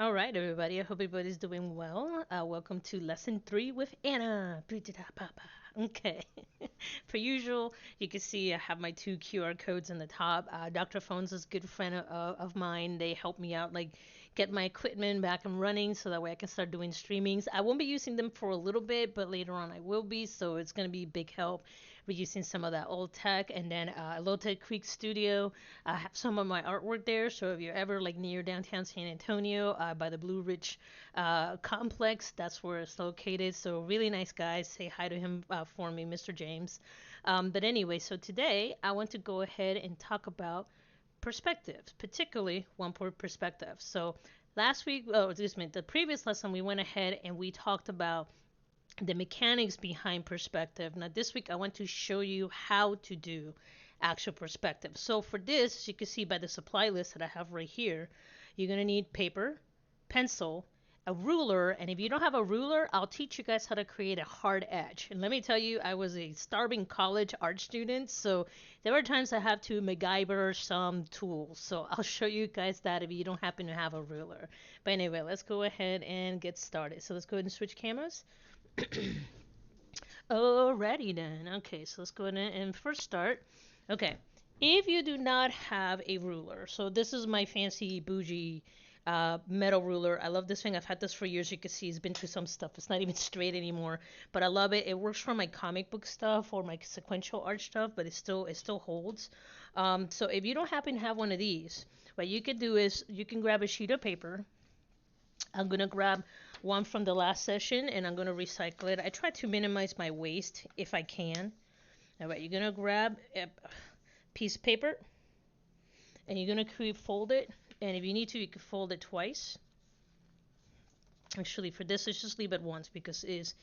All right, everybody. I hope everybody's doing well. Welcome to lesson 3 with Anna. Okay. Per usual, you can see I have my two QR codes in the top. Dr. Phones is a good friend of mine. They help me out, like get my equipment back and running so that way I can start doing streamings. I won't be using them for a little bit, but later on I will be. So it's going to be a big help. We're using some of that old tech and then Low Tech Creek Studio. I have some of my artwork there, so if you're ever like near downtown San Antonio by the Blue Ridge complex, that's where it's located. So really nice guys. Say hi to him for me, Mr. James. But anyway, so today I want to go ahead and talk about perspectives, particularly one point perspective. So last week, oh, excuse me, the previous lesson, we went ahead and we talked about the mechanics behind perspective. Now, this week I want to show you how to do actual perspective. So for this, as you can see by the supply list that I have right here, you're going to need paper, pencil, a ruler, and if you don't have a ruler, I'll teach you guys how to create a hard edge. And let me tell you, I was a starving college art student, so there were times I have to MacGyver some tools. So I'll show you guys that if you don't happen to have a ruler. But anyway, let's go ahead and get started. So let's go ahead and switch cameras. Alrighty then. Okay, so let's go ahead and first start. Okay, if you do not have a ruler, so this is my fancy bougie metal ruler. I love this thing. I've had this for years. You can see it's been through some stuff. It's not even straight anymore, but I love it. It works for my comic book stuff or my sequential art stuff, but it still holds. So if you don't happen to have one of these, what you could do is you can grab a sheet of paper. I'm gonna grab one from the last session and I'm gonna recycle it. I try to minimize my waste if I can. All right, you're gonna grab a piece of paper and you're gonna fold it. And if you need to, you can fold it twice. Actually, for this, let's just leave it once because it is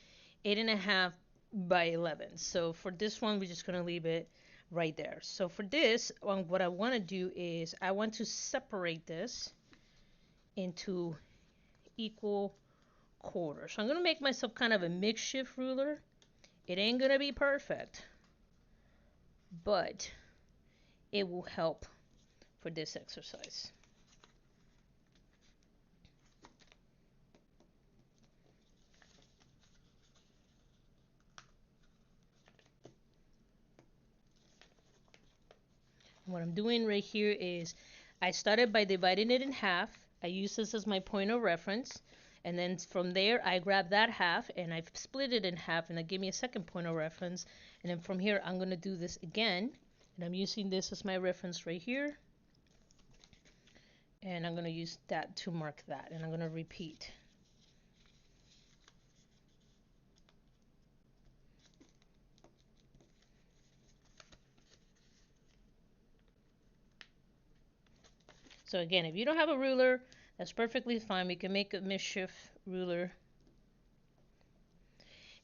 8.5 by 11. So for this one, we're just gonna leave it right there. So for this, what I want to do is I want to separate this into equal quarters. So I'm going to make myself kind of a makeshift ruler. It ain't going to be perfect, but it will help for this exercise. What I'm doing right here is I started by dividing it in half. I use this as my point of reference. And then from there, I grab that half and I've split it in half and that gave me a second point of reference. And then from here, I'm going to do this again. And I'm using this as my reference right here. And I'm going to use that to mark that. And I'm going to repeat. So again, if you don't have a ruler, that's perfectly fine. We can make a mischief ruler.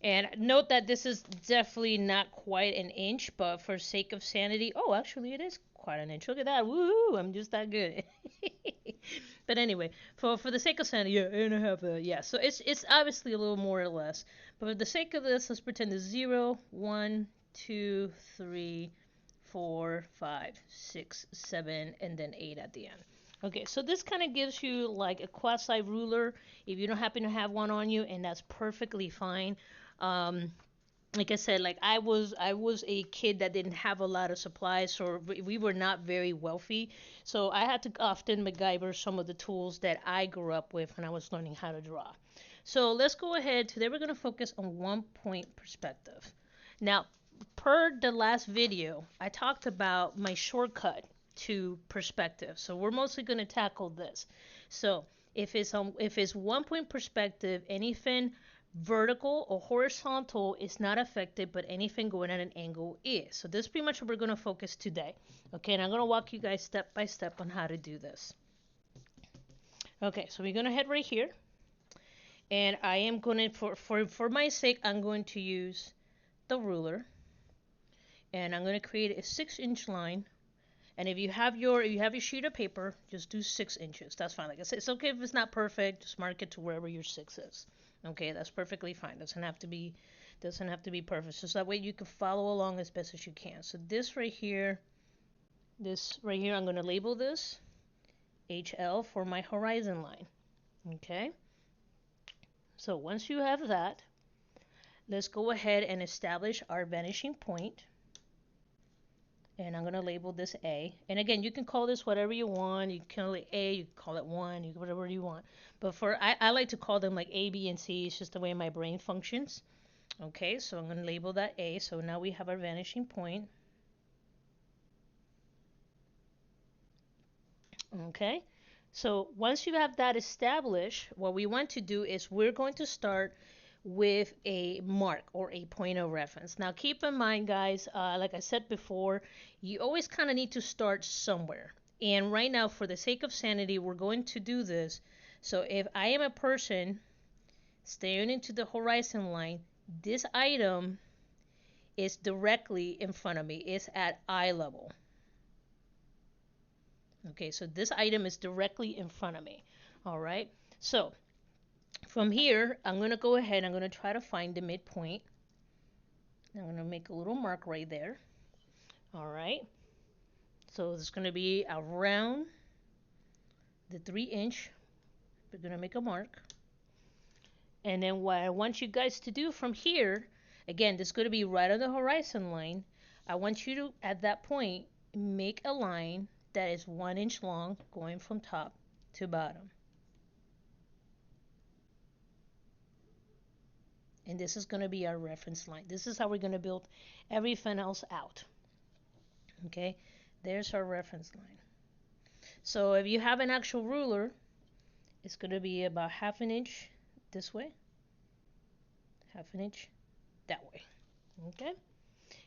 And note that this is definitely not quite an inch, but for sake of sanity, oh, actually it is quite an inch. Look at that. Woo! I'm just that good. But anyway, for the sake of sanity, yeah, 8.5. Yeah, so it's obviously a little more or less. But for the sake of this, let's pretend it's 0, 1, 2, 3, 4, 5, 6, 7, and then 8 at the end. Okay, so this kind of gives you like a quasi ruler if you don't happen to have one on you, and that's perfectly fine. Um, like I said, like I was a kid that didn't have a lot of supplies, or we were not very wealthy, so I had to often MacGyver some of the tools that I grew up with when I was learning how to draw. So let's go ahead. Today we're going to focus on 1 point perspective. Now, per the last video, I talked about my shortcut to perspective. So we're mostly going to tackle this. So if it's 1 point perspective, anything vertical or horizontal is not affected, but anything going at an angle is. So this is pretty much what we're going to focus today. Okay, and I'm going to walk you guys step by step on how to do this. Okay, so we're going to head right here. And I am going to, for my sake, I'm going to use the ruler. And I'm going to create a 6-inch line. And if you have your sheet of paper, just do 6 inches. That's fine. Like I said, it's okay if it's not perfect. Just mark it to wherever your 6 is. Okay, that's perfectly fine. Doesn't have to be perfect. So that way you can follow along as best as you can. So this right here, I'm going to label this HL for my horizon line. Okay, so once you have that, let's go ahead and establish our vanishing point. And I'm going to label this A. And again, you can call this whatever you want. You can call it A, you can call it 1, you can whatever you want. But I like to call them like A, B, and C. It's just the way my brain functions. Okay, so I'm going to label that A. So now we have our vanishing point. Okay, so once you have that established, what we want to do is we're going to start with a mark or a point of reference. Now keep in mind, guys, like I said before, you always kind of need to start somewhere. And right now, for the sake of sanity, we're going to do this. So if I am a person staring into the horizon line, this item is directly in front of me. It's at eye level. Okay, so this item is directly in front of me. All right, so from here, I'm going to go ahead, I'm going to try to find the midpoint. I'm going to make a little mark right there. All right, so it's going to be around the 3-inch. We're going to make a mark. And then what I want you guys to do from here, again, this is going to be right on the horizon line. I want you to, at that point, make a line that is 1 inch long going from top to bottom. And this is going to be our reference line. This is how we're going to build everything else out. Okay, there's our reference line. So if you have an actual ruler, it's going to be about 1/2 inch this way, 1/2 inch that way. Okay,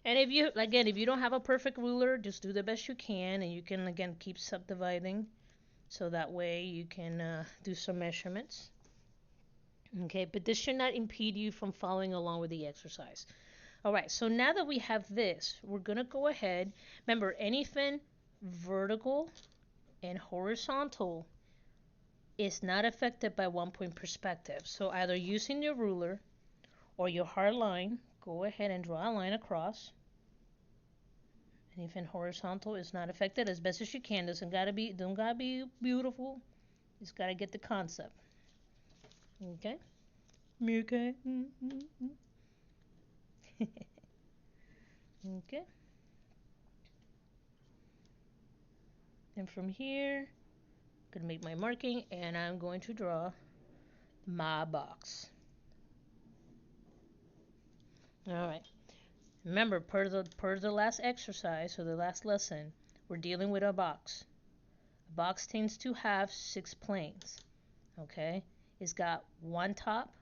and if you, again, if you don't have a perfect ruler, just do the best you can, and you can, again, keep subdividing so that way you can do some measurements. Okay, but this should not impede you from following along with the exercise. All right, so now that we have this, we're going to go ahead. Remember, anything vertical and horizontal is not affected by 1-point perspective. So either using your ruler or your hard line, go ahead and draw a line across. Anything horizontal is not affected as best as you can. Don't gotta be beautiful. Just gotta get the concept. Okay? Okay. Okay. And from here, I'm gonna make my marking and I'm going to draw my box. All right. Remember, per the last exercise or the last lesson, we're dealing with a box. A box tends to have 6 planes. Okay? It's got 1 top,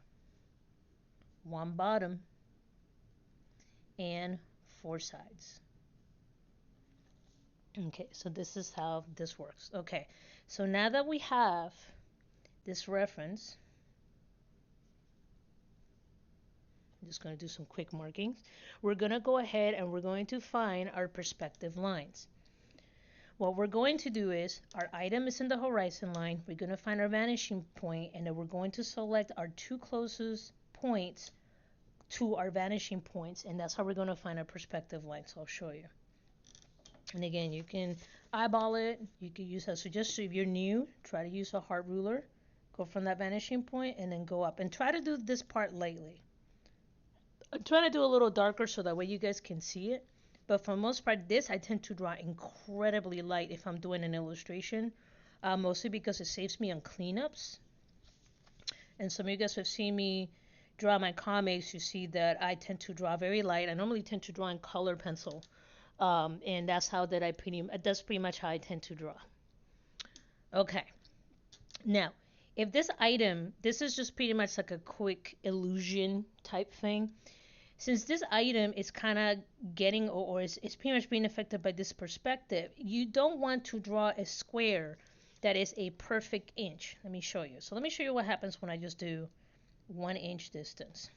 1 bottom, and 4 sides. Okay, so this is how this works. Okay, so now that we have this reference, I'm just going to do some quick markings. We're going to go ahead and we're going to find our perspective lines. What we're going to do is, our item is in the horizon line, we're going to find our vanishing point, and then we're going to select our 2 closest points to our vanishing points, and that's how we're going to find our perspective line. So I'll show you. And again, you can eyeball it. You can use a suggestion. If you're new, try to use a hard ruler. Go from that vanishing point and then go up. And try to do this part lightly. I'm trying to do a little darker so that way you guys can see it. But for the most part, this I tend to draw incredibly light if I'm doing an illustration. Mostly because it saves me on cleanups. And some of you guys have seen me draw my comics. You see that I tend to draw very light. I normally tend to draw in color pencil. And that's pretty much how I tend to draw. Okay. Now, if this item, this is just pretty much like a quick illusion type thing. Since this item is kind of getting, or is pretty much being affected by this perspective, you don't want to draw a square that is a perfect inch. Let me show you. So let me show you what happens when I just do 1 inch distance.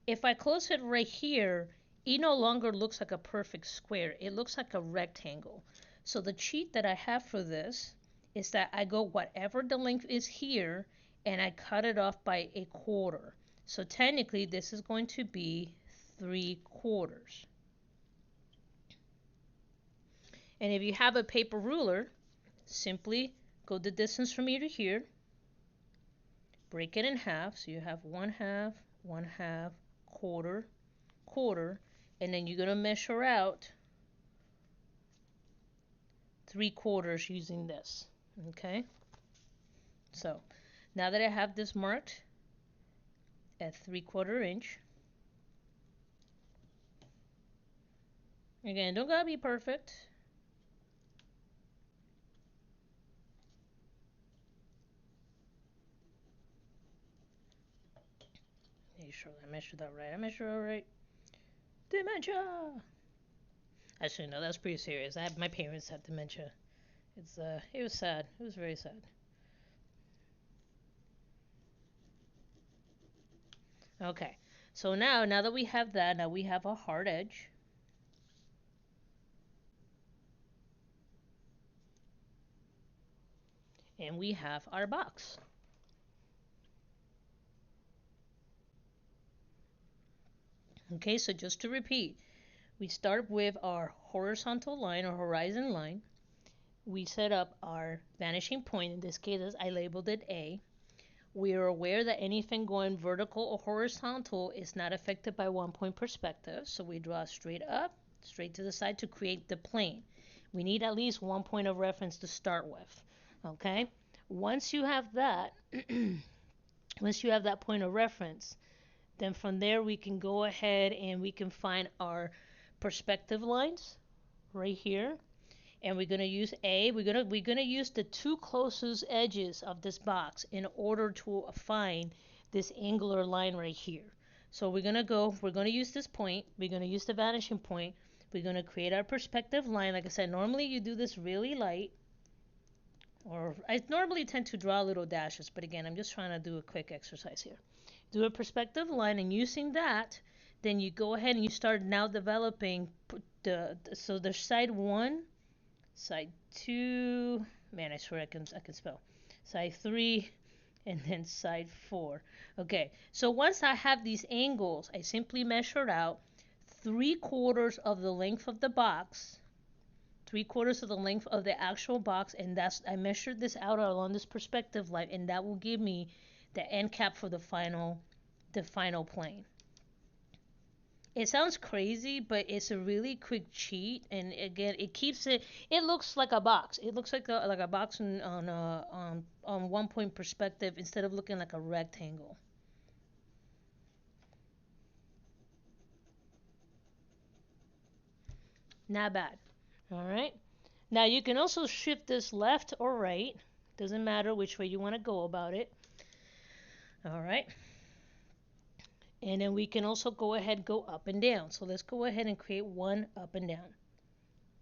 If I close it right here, it no longer looks like a perfect square. It looks like a rectangle. So the cheat that I have for this is that I go whatever the length is here and I cut it off by 1/4. So technically this is going to be 3/4. And if you have a paper ruler, simply go the distance from here to here break it in half. So you have 1/2, 1/2, quarter, quarter, and then you're going to measure out 3/4 using this. Okay, so now that I have this marked at 3/4 inch, again, don't gotta be perfect. Make sure I measured that right. I measured it right. Dementia. Actually, no, that's pretty serious. My parents had dementia. It was sad. It was very sad. Okay, so now that we have that, now we have a hard edge. And we have our box. Okay, so just to repeat, we start with our horizontal line or horizon line. We set up our vanishing point. In this case, I labeled it A. We are aware that anything going vertical or horizontal is not affected by 1-point perspective, so we draw straight up, straight to the side to create the plane. We need at least 1 point of reference to start with. Okay? Once you have that, once you have that point of reference, then from there we can go ahead and we can find our perspective lines right here. And we're gonna use we're gonna use the two closest edges of this box in order to find this angular line right here. So we're gonna use this point, we're gonna use the vanishing point, we're gonna create our perspective line. Like I said, normally you do this really light, or I normally tend to draw little dashes, but again, I'm just trying to do a quick exercise here. Do a perspective line, and using that, then you go ahead and you start now developing so there's side 1, side 2, man, I swear I can spell, side 3, and then side 4. Okay, so once I have these angles, I simply measured out 3/4 of the length of the box, 3/4 of the length of the actual box, and I measured this out along this perspective line, and that will give me the end cap for the final plane. It sounds crazy, but it's a really quick cheat, and again, it keeps it. It looks like a box. It looks like a box on 1-point perspective instead of looking like a rectangle. Not bad. All right. Now you can also shift this left or right. Doesn't matter which way you want to go about it. All right. And then we can also go ahead and go up and down. So let's go ahead and create one up and down.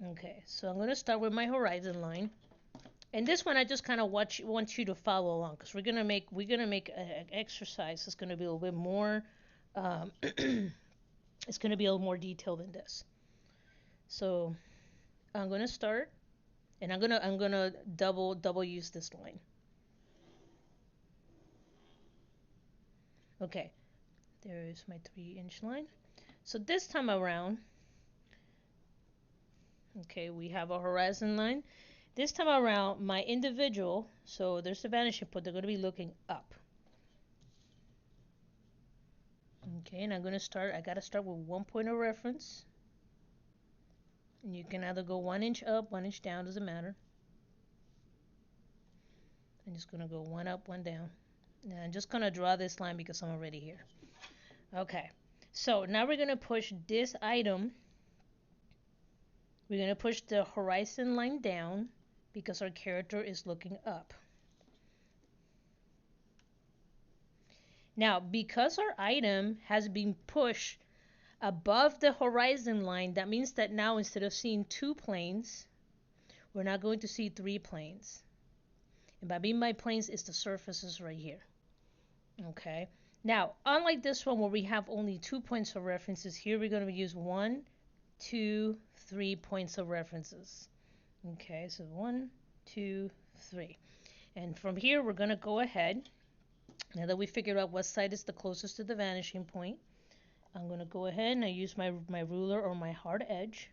Okay, so I'm going to start with my horizon line. And this one I just kind of want you to follow along, because we're gonna make an exercise that's gonna be a little bit more it's gonna be a little more detailed than this. So I'm gonna start, and I'm gonna double use this line. Okay, there is my 3-inch line. So this time around, okay, we have a horizon line. This time around, my individual, so there's the vanishing point, they're going to be looking up. Okay, and I got to start with 1 point of reference. And you can either go 1 inch up, 1 inch down, doesn't matter. I'm just going to go 1 up, 1 down. And I'm just going to draw this line because I'm already here. Okay, so now we're going to push this item. We're going to push the horizon line down because our character is looking up. Now, because our item has been pushed above the horizon line, that means that now instead of seeing 2 planes, we're now going to see 3 planes. And by being by planes, it's the surfaces right here. Okay. Now, unlike this one where we have only 2 points of references, here we're going to use 1, 2, 3 points of references. Okay, so 1, 2, 3. And from here, we're going to go ahead. Now that we figured out what side is the closest to the vanishing point, I'm going to go ahead and I use my ruler or my hard edge.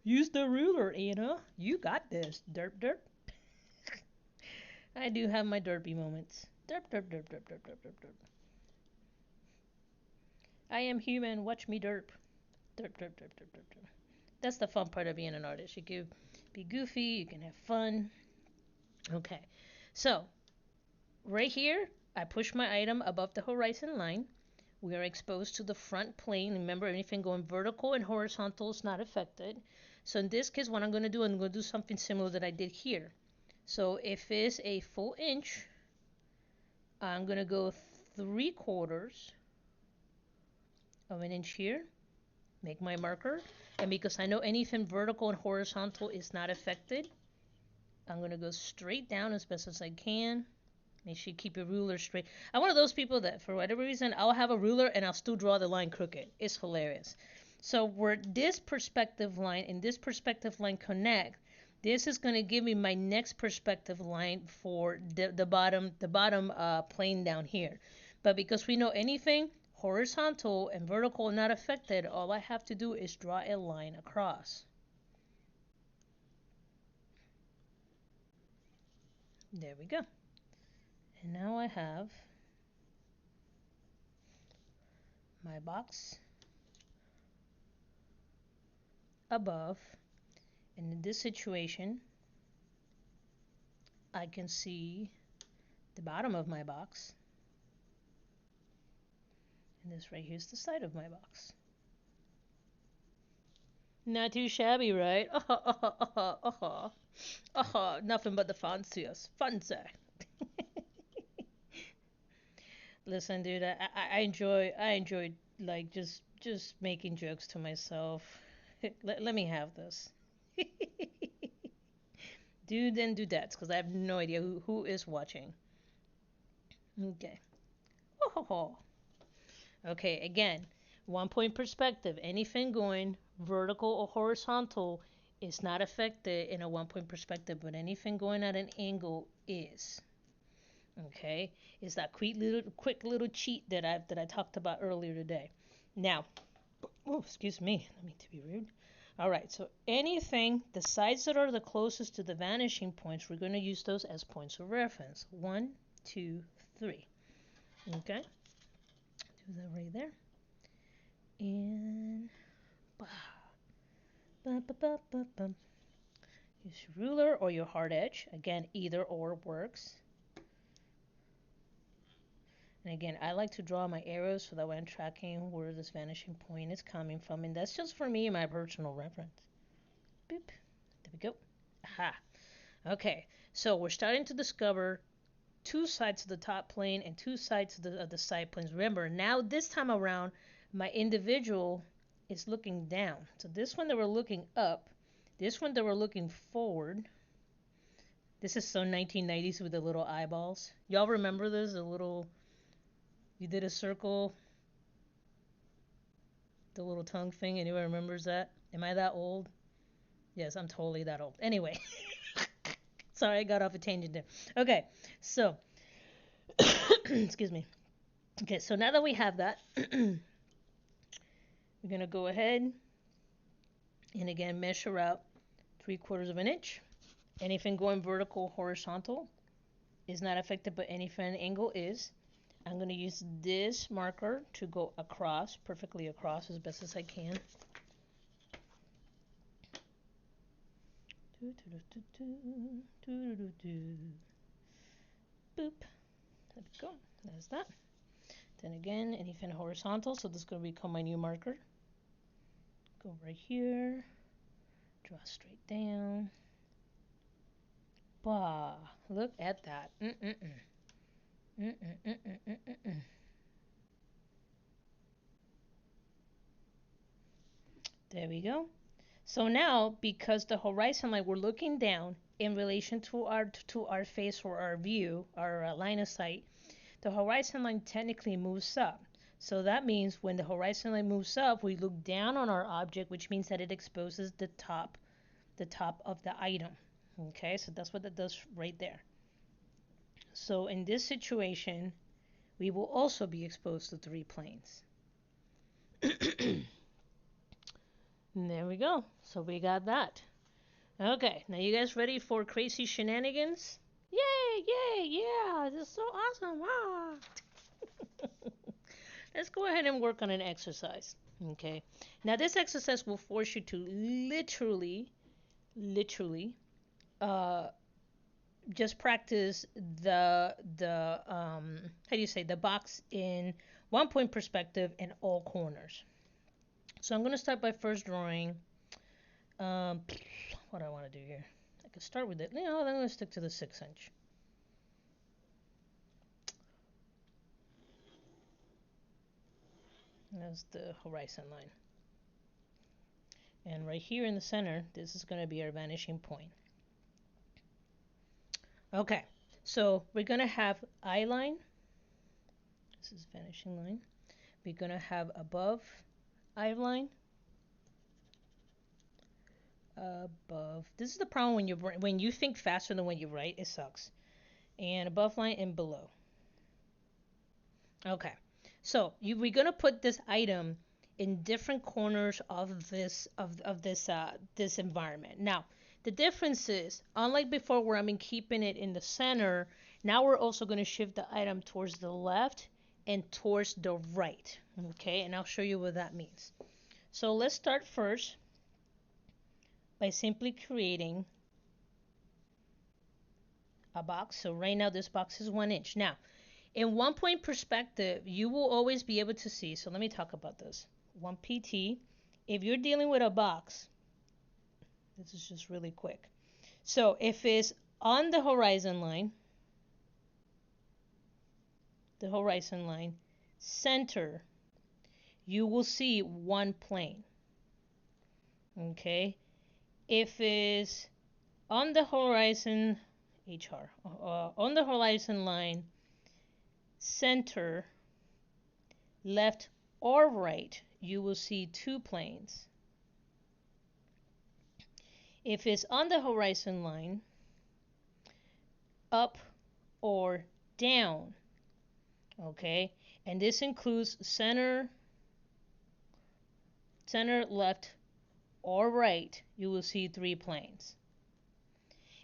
Use the ruler, Anna. You got this. Derp, derp. I do have my derpy moments. Derp, derp, derp, derp, derp, derp, derp, derp. I am human. Watch me derp. Derp, derp, derp, derp, derp, derp. That's the fun part of being an artist. You can be goofy. You can have fun. Okay. So right here, I push my item above the horizon line. We are exposed to the front plane. Remember, anything going vertical and horizontal is not affected. So in this case, what I'm going to do, I'm going to do something similar that I did here. So if it's a full inch, I'm going to go 3/4 of an inch here. Make my marker. And because I know anything vertical and horizontal is not affected, I'm going to go straight down as best as I can. Make sure you keep your ruler straight. I'm one of those people that, for whatever reason, I'll have a ruler and I'll still draw the line crooked. It's hilarious. So where this perspective line and this perspective line connect, this is going to give me my next perspective line for the bottom plane down here. But because we know anything horizontal and vertical not affected, all I have to do is draw a line across. There we go. And now I have my box above, and in this situation I can see the bottom of my box, and this right here is the side of my box. Not too shabby, right? Nothing but the fanciest. Fancy. Listen, dude, I enjoy like just making jokes to myself. Let me have this. Dude and dudettes, because I have no idea who is watching. Okay. Oh. Okay, again, 1 point perspective. Anything going vertical or horizontal is not affected in a 1 point perspective, but anything going at an angle is. Okay, it's that quick little cheat that I talked about earlier today. Now, oh, excuse me, I mean to be rude. All right, so anything, the sides that are the closest to the vanishing points, we're going to use those as points of reference. 1, 2, 3. Okay, do that right there. And use your ruler or your hard edge. Again, either or works. And again, I like to draw my arrows so that way I'm tracking where this vanishing point is coming from. And that's just for me and my personal reference. Boop. There we go. Aha. Okay, so we're starting to discover 2 sides of the top plane and 2 sides of the side planes. Remember, now this time around, my individual is looking down. So this one they were looking up. This one they were looking forward. This is so 1990s with the little eyeballs. Y'all remember this? The little... You did a circle, the little tongue thing. Anyone remembers that? Am I that old? Yes, I'm totally that old. Anyway, sorry, I got off a tangent there. Okay, so, excuse me. Okay, so now that we have that, we're going to go ahead and again measure out 3/4 of an inch. Anything going vertical, horizontal is not affected, but anything angle is. I'm going to use this marker to go across, perfectly across as best as I can. Boop. There we go. There's that. Then again, anything horizontal, so this is going to become my new marker. Go right here. Draw straight down. Bah, look at that. There we go. So now, because the horizon line, we're looking down in relation to our face or our view, our line of sight, the horizon line technically moves up. So that means when the horizon line moves up, we look down on our object, which means that it exposes the top of the item. Okay, so that's what that does right there. So in this situation, we will also be exposed to 3 planes. There we go. So we got that. Okay, now you guys ready for crazy shenanigans? Yay, yay, yeah, this is so awesome. Ah. Let's go ahead and work on an exercise. Okay. Now this exercise will force you to literally, uh, just practice the how do you say, the box in 1 point perspective in all corners. So I'm gonna start by first drawing. Um, what do I want to do here? I could start with it. I'm gonna stick to the 6 inch. That's the horizon line. And right here in the center, this is gonna be our vanishing point. Okay, so we're gonna have eye line. This is vanishing line. We're gonna have above eye line. Above. This is the problem when you think faster than when you write. It sucks. And above line and below. Okay. So we're gonna put this item in different corners of this environment. Now, the difference is, unlike before where I'm keeping it in the center, now we're also gonna shift the item towards the left and towards the right. Okay, and I'll show you what that means. So let's start first by simply creating a box. So right now this box is 1 inch. Now, in 1 point perspective, you will always be able to see. So let me talk about this. 1 PT. If you're dealing with a box, this is just really quick. So if it's on the horizon line, center, you will see one plane. Okay. If it's on the horizon, on the horizon line, center, left or right, you will see two planes. If it's on the horizon line, up or down, okay, and this includes center, left, or right, you will see three planes.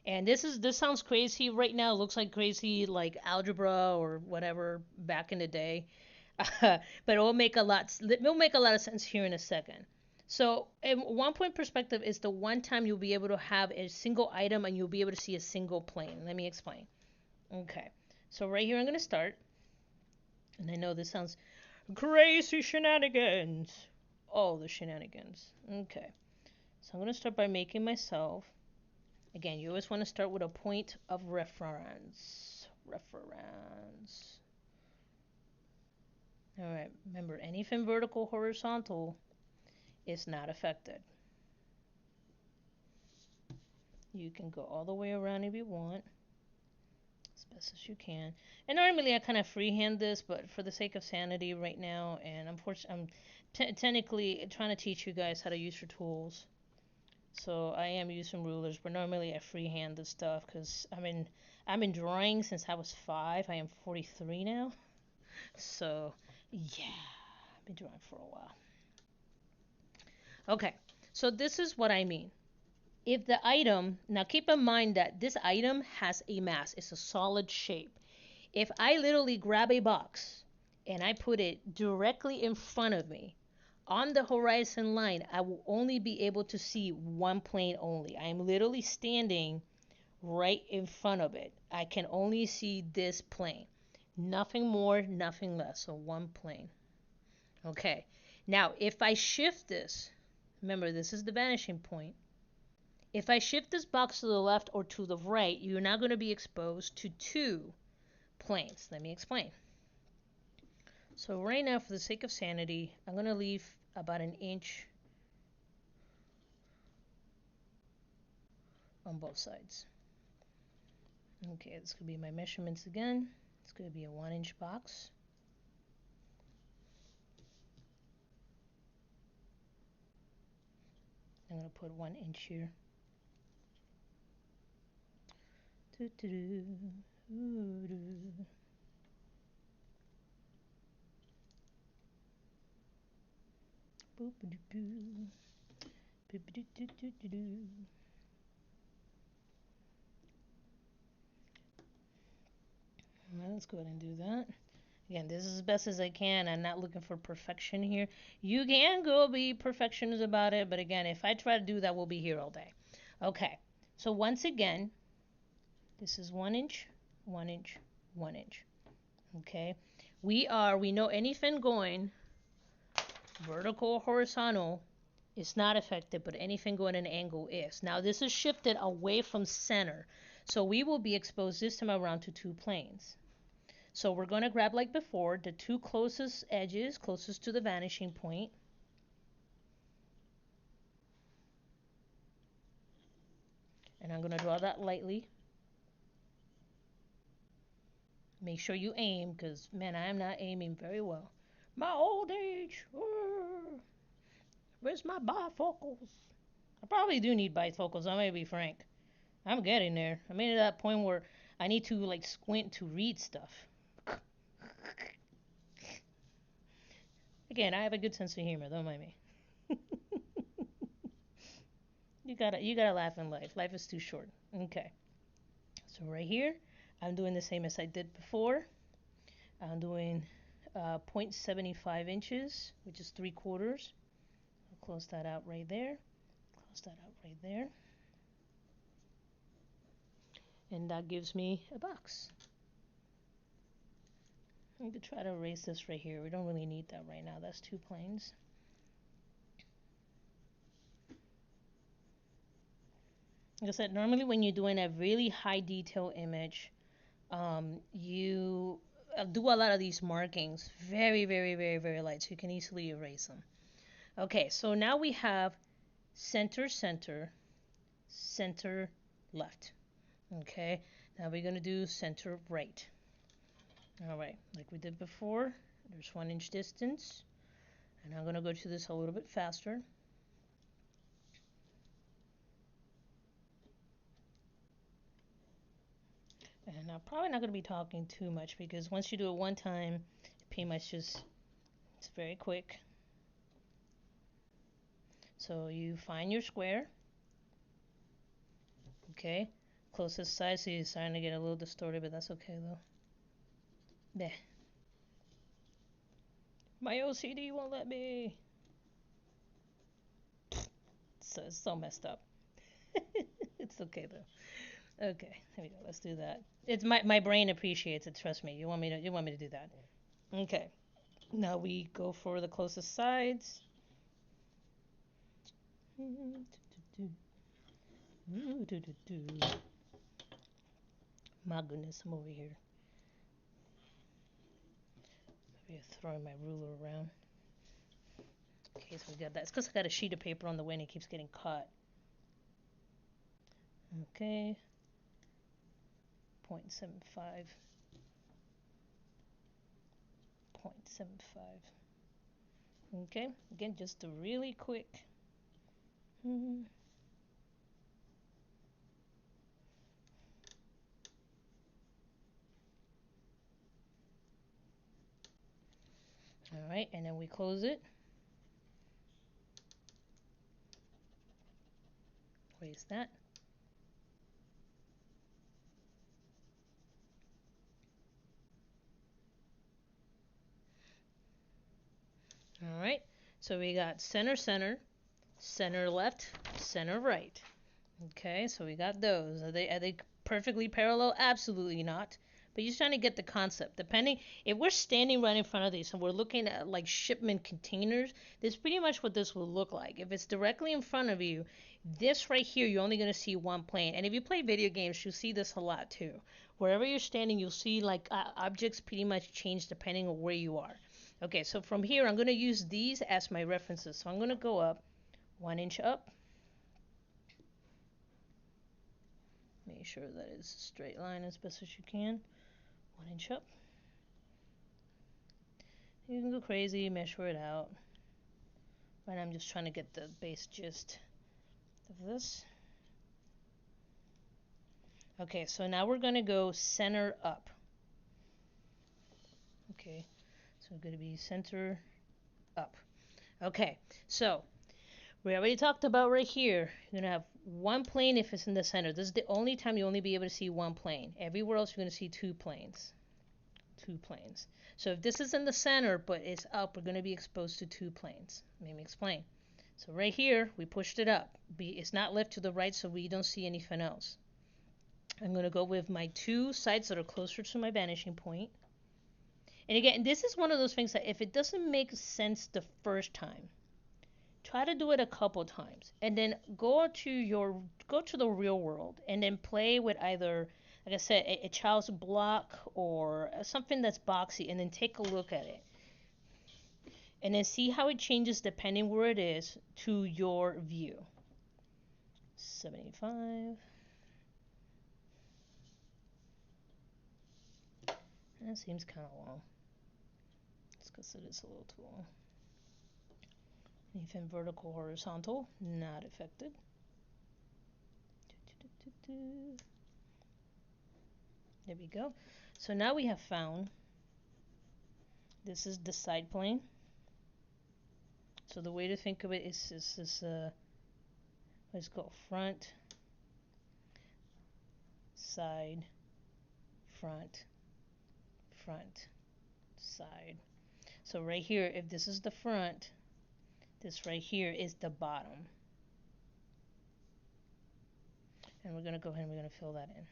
And this sounds crazy right now. It looks like crazy, like algebra or whatever back in the day, but it'll make a lot of sense here in a second. So, in 1 point perspective is the one time you'll be able to have a single item and you'll be able to see a single plane. Let me explain. Okay, so right here I'm gonna start, and I know this sounds crazy shenanigans. All the shenanigans. Okay, so I'm gonna start by making myself. Again, you always want to start with a point of reference. All right, remember, anything vertical, horizontal is not affected. You can go all the way around if you want, as best as you can. And normally I kind of freehand this, but for the sake of sanity right now, and I'm technically trying to teach you guys how to use your tools. So I am using rulers, but normally I freehand this stuff because I'm in drawing since I was 5. I am 43 now. So yeah, I've been drawing for a while. Okay, so this is what I mean. If the item, now keep in mind that this item has a mass, it's a solid shape. If I literally grab a box and I put it directly in front of me on the horizon line, I will only be able to see one plane only. I am literally standing right in front of it. I can only see this plane. Nothing more, nothing less. So one plane. Okay. Now, if I shift this, remember this is the vanishing point. If I shift this box to the left or to the right, you're now going to be exposed to two planes. Let me explain. So right now, for the sake of sanity, I'm going to leave about an inch on both sides. Okay, this could be my measurements again. It's going to be a 1 inch box. I'm going to put 1 inch here. let's go ahead and do that. Again, this is as best as I can. I'm not looking for perfection here. You can go be perfectionist about it, but again, if I try to do that, we'll be here all day. Okay, so once again, this is 1 inch, 1 inch, 1 inch. Okay, we know anything going vertical or horizontal is not affected, but anything going at an angle is. Now this is shifted away from center, so we will be exposed this time around to 2 planes. So we're going to grab, like before, the 2 closest edges, closest to the vanishing point. And I'm going to draw that lightly. Make sure you aim, because, man, I am not aiming very well. My old age. Where's my bifocals? I probably do need bifocals, I may be frank. I'm getting there. I'm at that point where I need to, like, squint to read stuff. Again, I have a good sense of humor, don't mind me. You gotta laugh in life. Life is too short. Okay. So right here, I'm doing the same as I did before. I'm doing 0.75 inches, which is 3/4. I'll close that out right there. Close that out right there. And that gives me a box. I could try to erase this right here. We don't really need that right now. That's 2 planes. Like I said, normally when you're doing a really high detail image, you do a lot of these markings very, very, very, very light, so you can easily erase them. Okay, so now we have center, center, center, left. Okay, now we're going to do center, right. All right, like we did before, there's 1 inch distance, and I'm going to go to this a little bit faster. And I'm probably not going to be talking too much, because once you do it one time, it pretty much just, it's very quick. So you find your square. Okay, closest side, so you're starting to get a little distorted, but that's okay though. There. My OCD won't let me. So it's so messed up. It's okay though. Okay, here we go. Let's do that. It's my brain appreciates it. Trust me. You want me to do that? Okay. Now we go for the closest sides. My goodness, I'm over here. Maybe throwing my ruler around. Okay, so we got that. It's because I got a sheet of paper on the way and it keeps getting caught. Okay. 0.75. 0.75. Okay, again, just a really quick. All right, and then we close it. Erase that. All right, so we got center, center, center left, center right. Okay, so we got those. Are they perfectly parallel? Absolutely not. But you're trying to get the concept. Depending, if we're standing right in front of these and we're looking at like shipment containers, this is pretty much what this will look like. If it's directly in front of you, this right here, you're only going to see one plane. And if you play video games, you'll see this a lot too. Wherever you're standing, you'll see like objects pretty much change depending on where you are. Okay, so from here, I'm going to use these as my references. So I'm going to go up 1 inch up. Make sure that it's a straight line as best as you can. 1 inch up. You can go crazy, measure it out. Right now I'm just trying to get the base gist of this. Okay, so now we're going to go center up. Okay, so we're going to be center up. Okay, so we already talked about right here, you're going to have one plane if it's in the center. This is the only time you only be able to see one plane. Everywhere else you're going to see 2 planes. two planes. So if this is in the center but it's up, we're going to be exposed to two planes. Let me explain. So right here, we pushed it up. It's not left to the right, so we don't see anything else. I'm going to go with my two sides that are closer to my vanishing point. And again, this is one of those things that if it doesn't make sense the first time, try to do it a couple times, and then go to the real world, and then play with either, like I said, a child's block or something that's boxy, and then take a look at it, and then see how it changes depending where it is to your view. 75. That seems kind of long. It's because it is a little too long. Anything vertical, horizontal, not affected. There we go. So now we have found, this is the side plane. So the way to think of it is this, let's go front, side, front, front, side. So right here, if this is the front, this right here is the bottom. And we're going to go ahead and we're going to fill that in.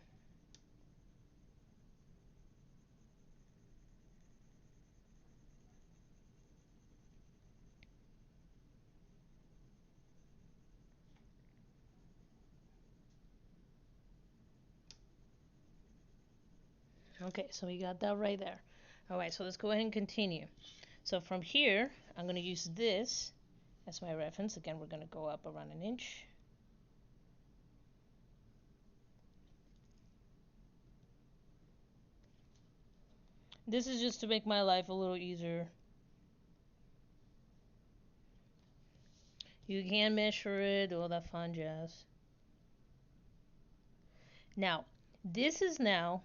Okay, so we got that right there. Alright, so let's go ahead and continue. So from here, I'm going to use this as my reference. Again, we're going to go up around an inch. This is just to make my life a little easier. You can measure it, all that fun jazz. Now, this is now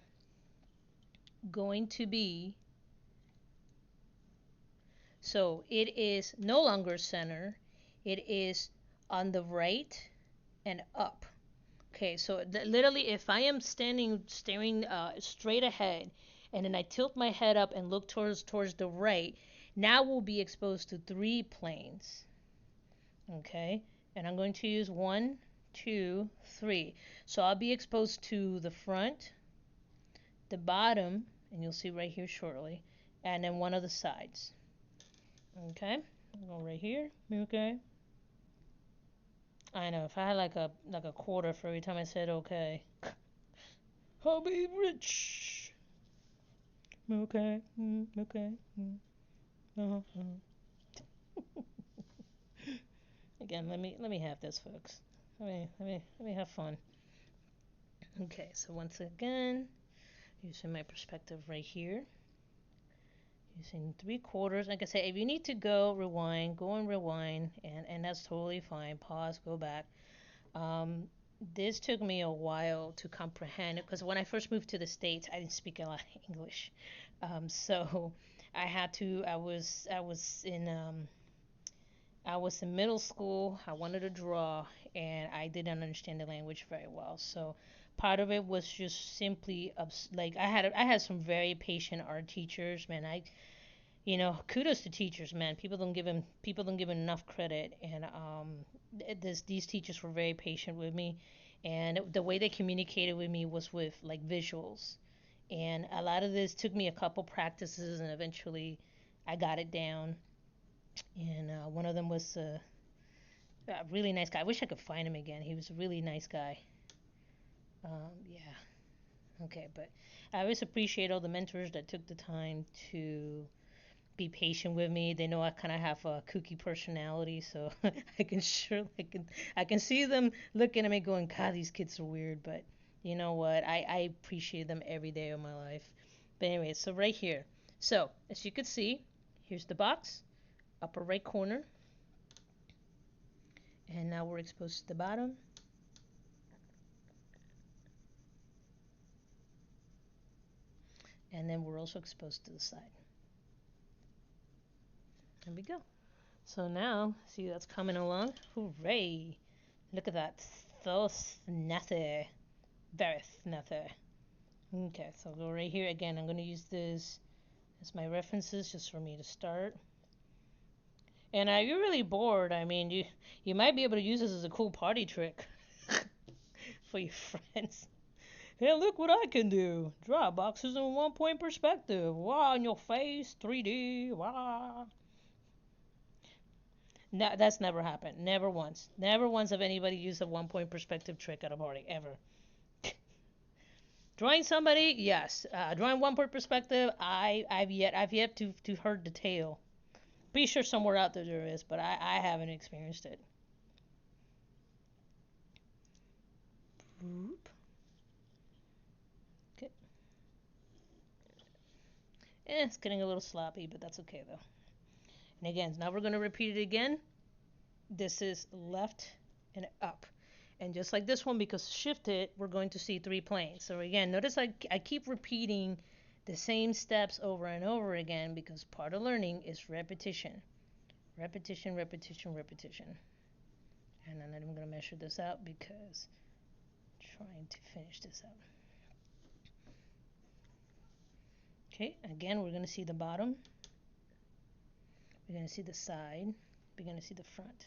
going to be, so it is no longer center, it is on the right and up. Okay, so literally if I am staring straight ahead, and then I tilt my head up and look towards the right, now we'll be exposed to three planes. Okay, and I'm going to use 1, 2, 3. So I'll be exposed to the front, the bottom, and you'll see right here shortly, and then one of the sides. Okay, I'll go right here. Okay. I know, if I had like a quarter for every time I said okay, I'll be rich. Okay. Okay. Uh-huh. Again, let me have this, folks. Let me have fun. Okay, so once again, using my perspective right here, using 3/4. Like I said, if you need to go rewind, go and rewind, and that's totally fine. Pause, go back. This took me a while to comprehend because when I first moved to the States, I didn't speak a lot of English, so I had to. I was in middle school. I wanted to draw, and I didn't understand the language very well. So part of it was just simply like I had some very patient art teachers. Man, kudos to teachers, man. People don't give them enough credit, and these teachers were very patient with me, and the way they communicated with me was with like visuals, and a lot of this took me a couple practices, and eventually I got it down. And one of them was a really nice guy. I wish I could find him again. He was a really nice guy. Yeah. Okay, but I always appreciate all the mentors that took the time to be patient with me. They know I kind of have a kooky personality, so I can see them looking at me going, "God, these kids are weird." But you know what? I appreciate them every day of my life. But anyway, so right here. So as you can see, here's the box, upper right corner, and now we're exposed to the bottom. And then we're also exposed to the side. There we go. So now, see that's coming along. Hooray! Look at that. So snappy. Very snappy. Okay, so I'll go right here again. I'm going to use this That's my references just for me to start. And you're really bored, I mean, you might be able to use this as a cool party trick for your friends. Hey, look what I can do. Draw boxes in 1-point perspective. Wow, in your face, 3D. Wow. No, that's never happened. Never once. Never once have anybody used a 1-point perspective trick at a party, ever. Drawing somebody, yes. Drawing 1-point perspective, I've yet to heard the tale. Pretty sure somewhere out there is, but I haven't experienced it. Boop. Okay. It's getting a little sloppy, but that's okay though. And again, now we're going to repeat it again. This is left and up. And just like this one, because shifted, we're going to see 3 planes. So again, notice I keep repeating the same steps over and over again because part of learning is repetition. Repetition, repetition, repetition. And then I'm going to measure this out because I'm trying to finish this out. Okay, again, we're going to see the bottom. We're going to see the side. We're going to see the front.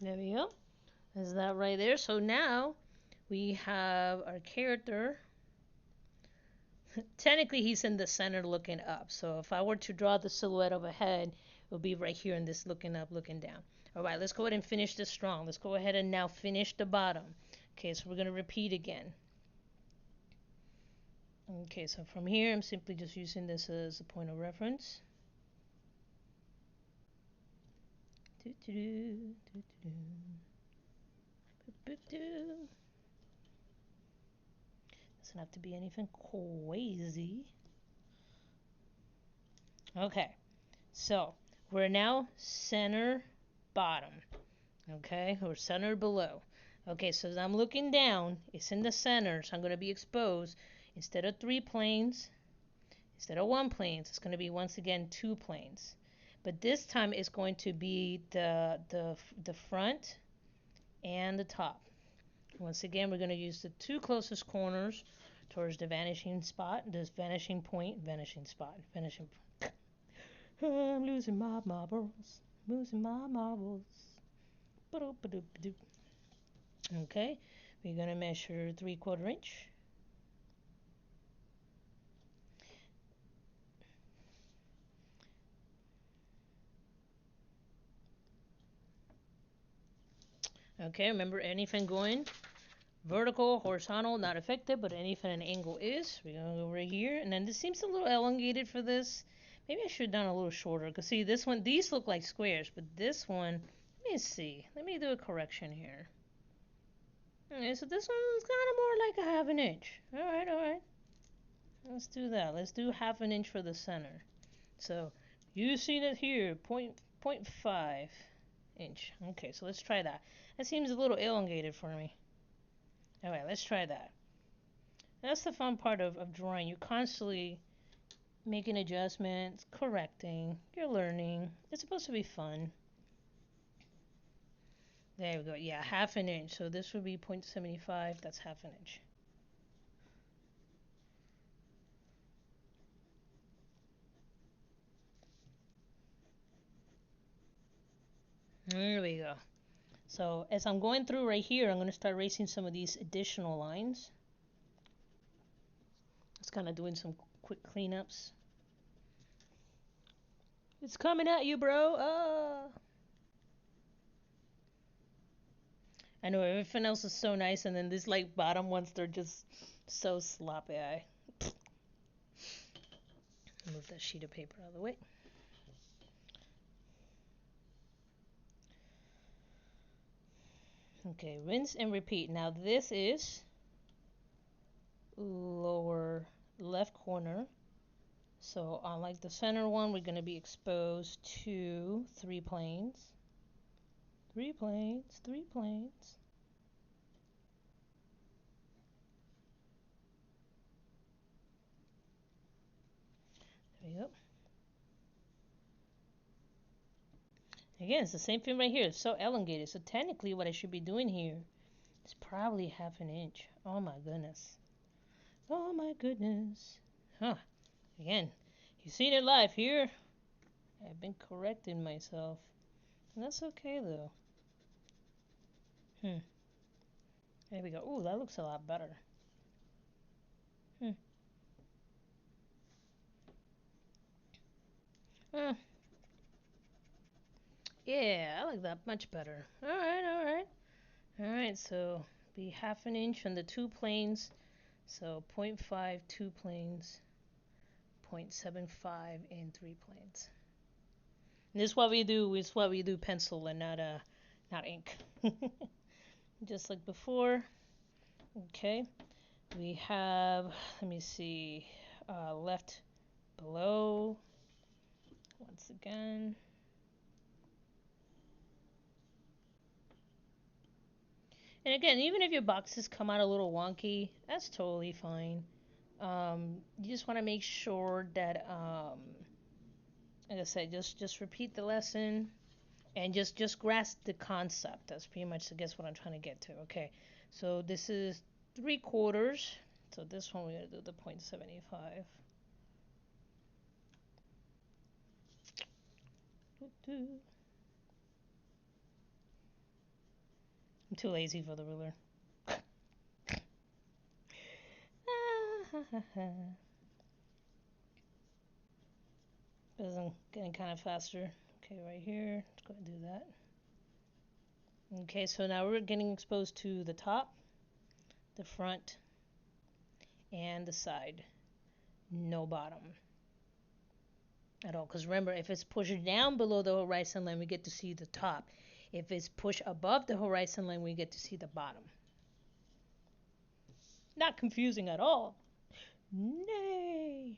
There we go. Is that right there? So now we have our character. Technically, he's in the center looking up. So if I were to draw the silhouette of a head, it would be right here in this looking up, looking down. All right, let's go ahead and finish this strong. Let's go ahead and now finish the bottom. Okay, so we're going to repeat again. Okay, so from here, I'm simply just using this as a point of reference. Doesn't have to be anything crazy. Okay, so we're now center bottom. Okay, or center below. Okay, so as I'm looking down, it's in the center, so I'm going to be exposed. Instead of 3 planes, instead of 1 plane, it's going to be once again 2 planes. But this time it's going to be the front and the top. Once again, we're going to use the 2 closest corners towards the vanishing spot, this vanishing point, vanishing spot, vanishing. I'm losing my marbles, losing my marbles. Okay, we're going to measure 3/4 inch. Okay, remember anything going vertical, horizontal, not affected, but anything an angle is. We're going to go right here. And then this seems a little elongated for this. Maybe I should have done a little shorter. Because see, this one, these look like squares, but this one, let me see. Let me do a correction here. Okay, so this one's kind of more like a 1/2 inch. Alright, alright. Let's do that. Let's do 1/2 inch for the center. So, you see that here, 0.5 inch. Okay, so let's try that. That seems a little elongated for me. Alright, let's try that. That's the fun part of drawing. You're constantly making adjustments, correcting, you're learning. It's supposed to be fun. There we go. Yeah, 1/2 inch. So this would be 0.75. That's 1/2 inch. There we go. So as I'm going through right here, I'm going to start erasing some of these additional lines. Just kind of doing some quick cleanups. It's coming at you, bro. I know everything else is so nice, and then these like bottom ones, they're just so sloppy. Move that sheet of paper out of the way. Okay, rinse and repeat. Now this is lower left corner. So unlike the center one, we're going to be exposed to 3 planes. 3 planes, 3 planes. There we go. Again, it's the same thing right here. It's so elongated. So technically what I should be doing here is probably half an inch. Oh my goodness. Oh my goodness. Huh. Again, you've seen it live here. I've been correcting myself. And that's okay though. There we go. Ooh, that looks a lot better. Uh, yeah, I like that much better. Alright, alright. Alright, so be half an inch on the two planes. So 0.5 two planes, 0.75 in three planes. And this is what we do. This is what we do pencil and not ink. Just like before. Okay. We have, let me see, left below. Once again. And again, even if your boxes come out a little wonky, that's totally fine. You just want to make sure that, like I said, just repeat the lesson and just grasp the concept. That's pretty much, I guess, what I'm trying to get to. Okay, so this is 3/4. So this one we're gonna do the 0.75. I'm too lazy for the ruler. Because I'm getting kind of faster. Okay, right here. Let's go and do that. Okay, so now we're getting exposed to the top, the front, and the side. No bottom at all. Because remember, if it's pushed down below the horizon line, we get to see the top. If it's pushed above the horizon line, we get to see the bottom. Not confusing at all. Nay.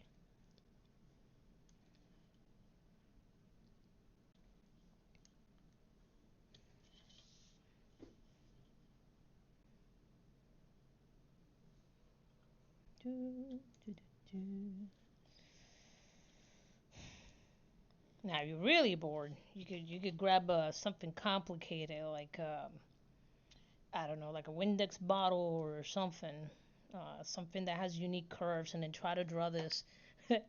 Now, if you're really bored, you could grab something complicated like I don't know, like a Windex bottle or something, something that has unique curves, and then try to draw this,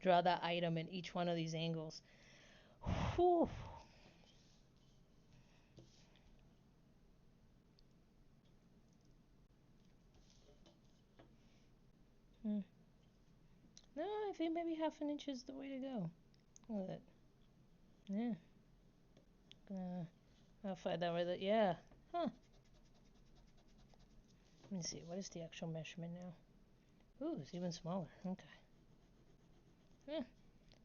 draw that item in each one of these angles. Whew. Hmm. No, I think maybe half an inch is the way to go. Look at it. Yeah. I'll find that with it. Yeah. Huh. Let me see. What is the actual measurement now? Ooh, it's even smaller. Okay. Yeah.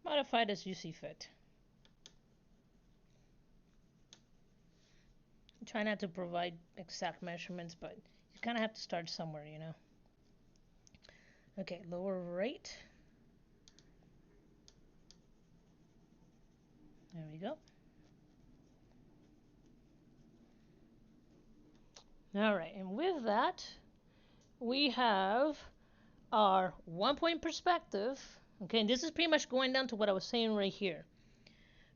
Modify it as you see fit. Try not to provide exact measurements, but you kind of have to start somewhere, you know. Okay, lower right. There we go. All right, and with that, we have our 1 point perspective. Okay, and this is pretty much going down to what I was saying right here.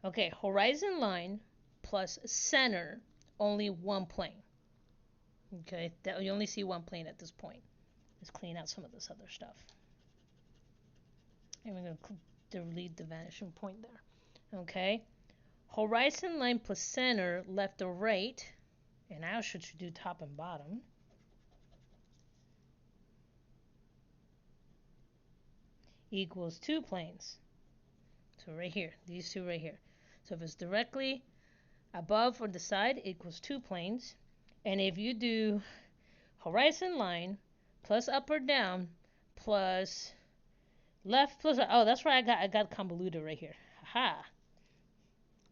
Okay, horizon line plus center, only one plane. Okay, that you only see one plane at this point. Let's clean out some of this other stuff. And we're going to delete the vanishing point there. Okay, horizon line plus center, left or right, and now should do top and bottom. Equals two planes. So right here, these two right here. So if it's directly above or the side, equals two planes. And if you do horizon line plus up or down plus left plus, oh, that's right, I got convoluted right here. Haha.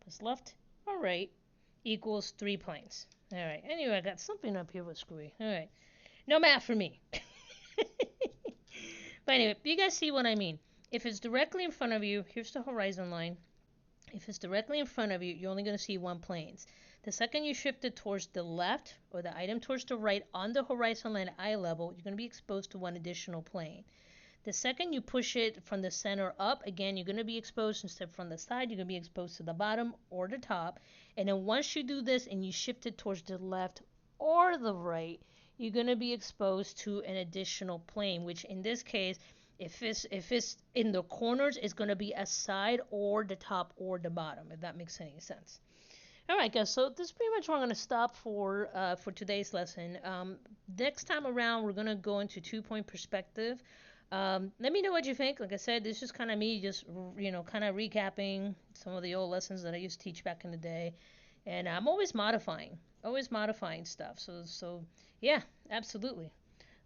Plus left or right equals three planes. All right. Anyway, I got something up here with screwy. All right. No math for me. But anyway, you guys see what I mean. If it's directly in front of you, here's the horizon line. If it's directly in front of you, you're only going to see one plane. The second you shift it towards the left or the item towards the right on the horizon line at eye level, you're going to be exposed to one additional plane. The second you push it from the center up, again, you're going to be exposed instead from the side. You're going to be exposed to the bottom or the top. And then once you do this and you shift it towards the left or the right, you're going to be exposed to an additional plane, which in this case, if it's in the corners, it's going to be a side or the top or the bottom, if that makes any sense. All right, guys. So this is pretty much where I'm going to stop for today's lesson. Next time around, we're going to go into 2 point perspective. Let me know what you think. Like I said, this is kind of me just kind of recapping some of the old lessons that I used to teach back in the day, and I'm always modifying stuff. So yeah, absolutely.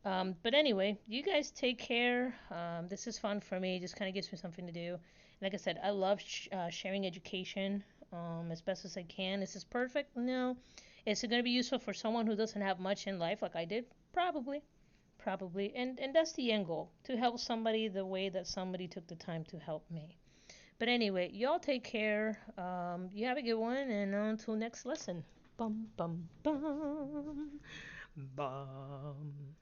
But anyway, you guys take care. This is fun for me. Just kind of gives me something to do. Like I said, I love sharing education as best as I can. Is this perfect? No. Is it going to be useful for someone who doesn't have much in life like I did? Probably. Probably. And that's the end goal, to help somebody the way that somebody took the time to help me. But anyway, y'all take care. You have a good one, and until next lesson. Bum, bum, bum. Bum.